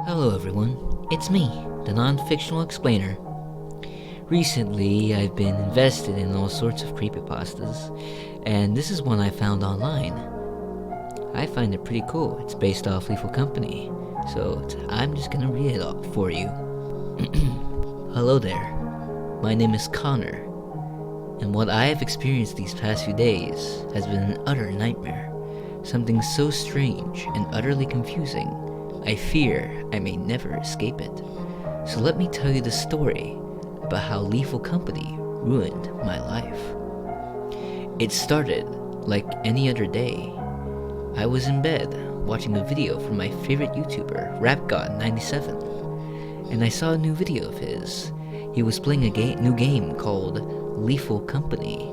Hello everyone, it's me, the non-fictional explainer. Recently, I've been invested in all sorts of creepypastas, and this is one I found online. I find it pretty cool. It's based off Lethal Company, so I'm just gonna read it off for you. Hello there, my name is Connor, and what I have experienced these past few days has been an utter nightmare. Something so strange and utterly confusing, I fear I may never escape it. So let me tell you the story about how Lethal Company ruined my life. It started like any other day. I was in bed watching a video from my favorite YouTuber, RapGod97, and I saw a new video of his. He was playing a new game called Lethal Company,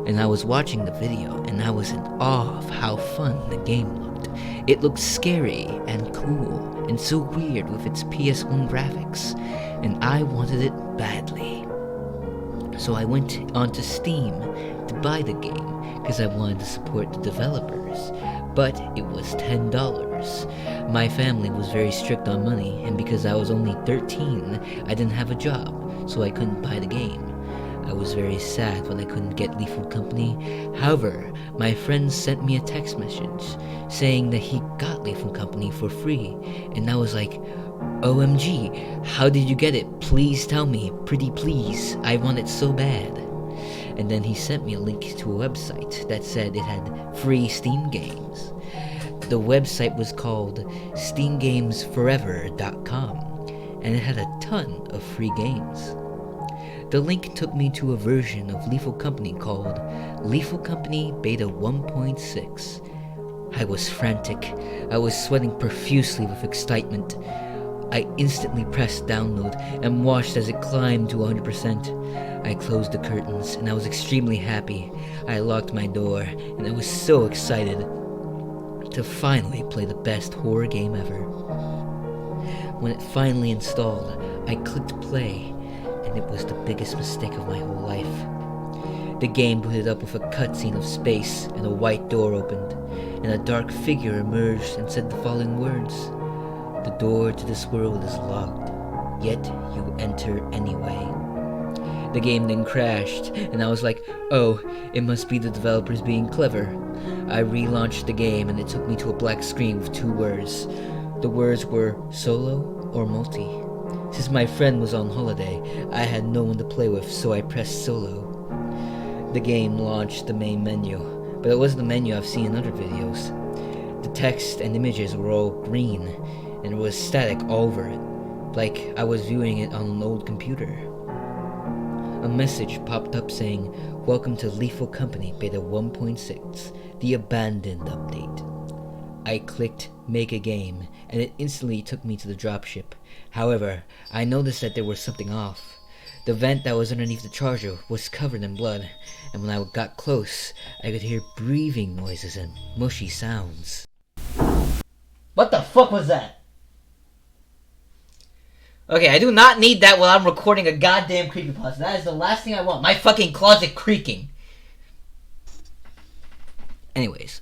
and I was watching the video and I was in awe of how fun the game looked. It looked scary and cool and so weird with its PS1 graphics, and I wanted it badly. So I went onto Steam to buy the game because I wanted to support the developers, but it was $10. My family was very strict on money, and because I was only 13, I didn't have a job, so I couldn't buy the game. I was very sad when I couldn't get Lethal Company. However, my friend sent me a text message saying that he got Lethal Company for free, and I was like, OMG, how did you get it? Please tell me, pretty please, I want it so bad. And then he sent me a link to a website that said it had free Steam games. The website was called SteamGamesForever.com, and it had a ton of free games. The link took me to a version of Lethal Company called Lethal Company Beta 1.6. I was frantic. I was sweating profusely with excitement. I instantly pressed download and watched as it climbed to 100%. I closed the curtains and I was extremely happy. I locked my door and I was so excited to finally play the best horror game ever. When it finally installed, I clicked play, and it was the biggest mistake of my whole life. The game booted up with a cutscene of space, and a white door opened, and a dark figure emerged and said the following words: "The door to this world is locked, yet you enter anyway." The game then crashed, and I was like, oh, it must be the developers being clever. I relaunched the game, and it took me to a black screen with two words. The words were solo or multi. Since my friend was on holiday, I had no one to play with, so I pressed solo. The game launched the main menu, but it wasn't the menu I've seen in other videos. The text and images were all green, and it was static all over it, like I was viewing it on an old computer. A message popped up saying, "Welcome to Lethal Company Beta 1.6, the Abandoned Update." I clicked Make a Game, and it instantly took me to the dropship. However, I noticed that there was something off. The vent that was underneath the charger was covered in blood, and when I got close, I could hear breathing noises and mushy sounds. What the fuck was that? Okay, I do not need that while I'm recording a goddamn creepypasta. That is the last thing I want. My fucking closet creaking. Anyways,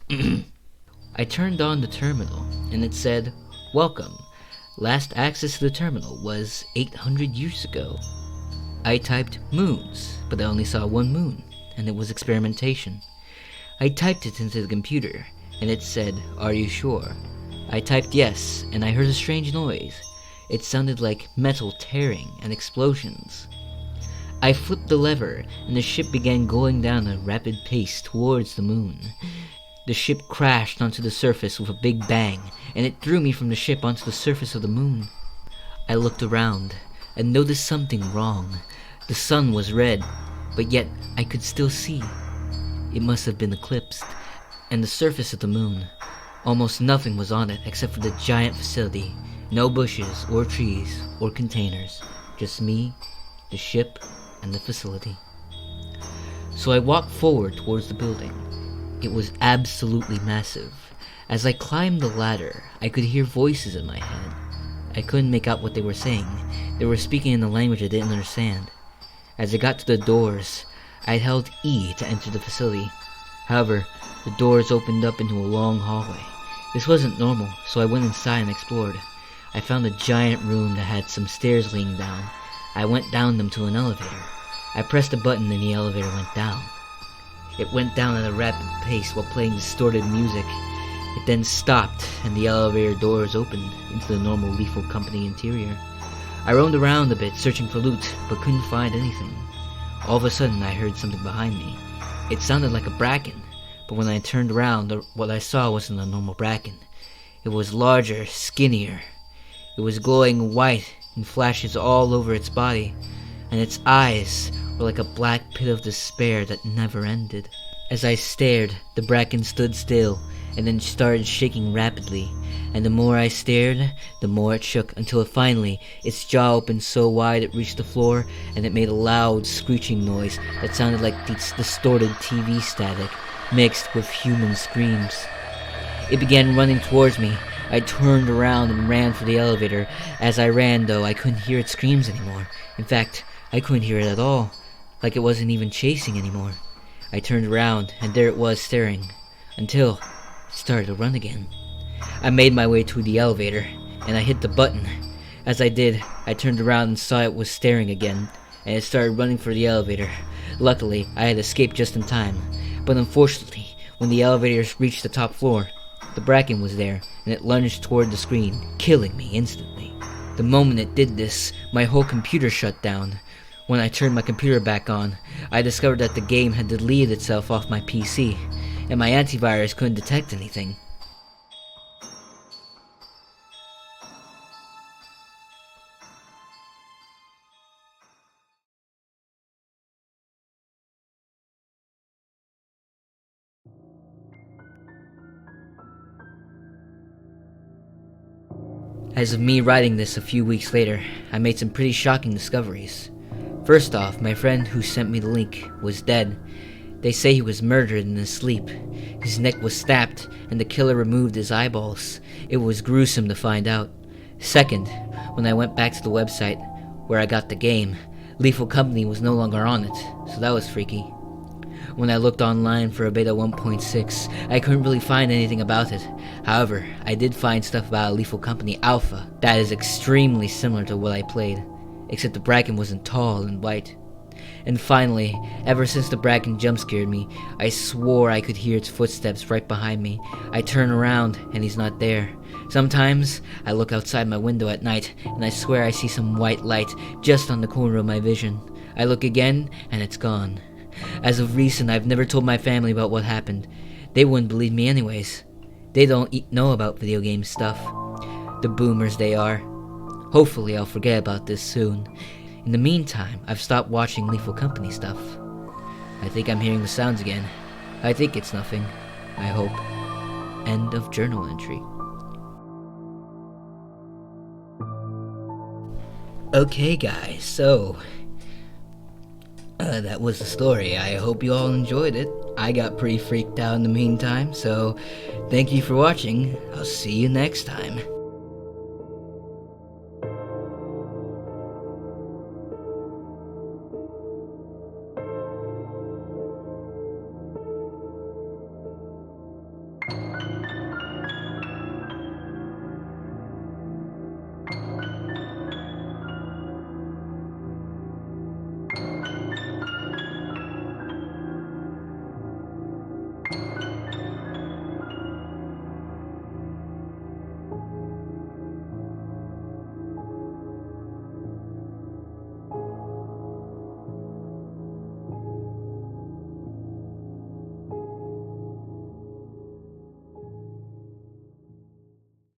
I turned on the terminal, and it said, "Welcome. Last access to the terminal was 800 years ago." I typed moons, but I only saw one moon, and it was experimentation. I typed it into the computer, and it said, "Are you sure?" I typed yes, and I heard a strange noise. It sounded like metal tearing and explosions. I flipped the lever, and the ship began going down at a rapid pace towards the moon. The ship crashed onto the surface with a big bang, and it threw me from the ship onto the surface of the moon. I looked around and noticed something wrong. The sun was red, but yet I could still see. It must have been eclipsed, and the surface of the moon, almost nothing was on it except for the giant facility. No bushes or trees or containers, just me, the ship, and the facility. So I walked forward towards the building. It was absolutely massive. As I climbed the ladder, I could hear voices in my head. I couldn't make out what they were saying. They were speaking in a language I didn't understand. As I got to the doors, I held E to enter the facility. However, the doors opened up into a long hallway. This wasn't normal, so I went inside and explored. I found a giant room that had some stairs leading down. I went down them to an elevator. I pressed a button and the elevator went down. It went down at a rapid pace while playing distorted music. It then stopped and the elevator doors opened into the normal Lethal Company interior. I roamed around a bit searching for loot, but couldn't find anything. All of a sudden I heard something behind me. It sounded like a bracken, but when I turned around, what I saw wasn't a normal bracken. It was larger, skinnier. It was glowing white and flashes all over its body, and its eyes were like a black pit of despair that never ended. As I stared, the bracken stood still and then started shaking rapidly, and the more I stared, the more it shook until finally its jaw opened so wide it reached the floor, and it made a loud screeching noise that sounded like distorted TV static mixed with human screams. It began running towards me. I turned around and ran for the elevator. As I ran, though, I couldn't hear its screams anymore. In fact, I couldn't hear it at all, like it wasn't even chasing anymore. I turned around, and there it was staring, until it started to run again. I made my way to the elevator, and I hit the button. As I did, I turned around and saw it was staring again, and it started running for the elevator. Luckily, I had escaped just in time, but unfortunately, when the elevator reached the top floor, the bracken was there, and it lunged toward the screen, killing me instantly. The moment it did this, my whole computer shut down. When I turned my computer back on, I discovered that the game had deleted itself off my PC, and my antivirus couldn't detect anything. As of me writing this a few weeks later, I made some pretty shocking discoveries. First off, my friend who sent me the link was dead. They say he was murdered in his sleep. His neck was snapped, and the killer removed his eyeballs. It was gruesome to find out. Second, when I went back to the website where I got the game, Lethal Company was no longer on it, so that was freaky. When I looked online for a beta 1.6, I couldn't really find anything about it. However, I did find stuff about a Lethal Company Alpha that is extremely similar to what I played, except the bracken wasn't tall and white. And finally, ever since the bracken jump-scared me, I swore I could hear its footsteps right behind me. I turn around, and he's not there. Sometimes, I look outside my window at night, and I swear I see some white light just on the corner of my vision. I look again, and it's gone. As of recent, I've never told my family about what happened. They wouldn't believe me anyways. They don't know about video game stuff. The boomers they are. Hopefully I'll forget about this soon. In the meantime, I've stopped watching Lethal Company stuff. I think I'm hearing the sounds again. I think it's nothing. I hope. End of journal entry. Okay guys, so that was the story. I hope you all enjoyed it. I got pretty freaked out in the meantime, so thank you for watching. I'll see you next time.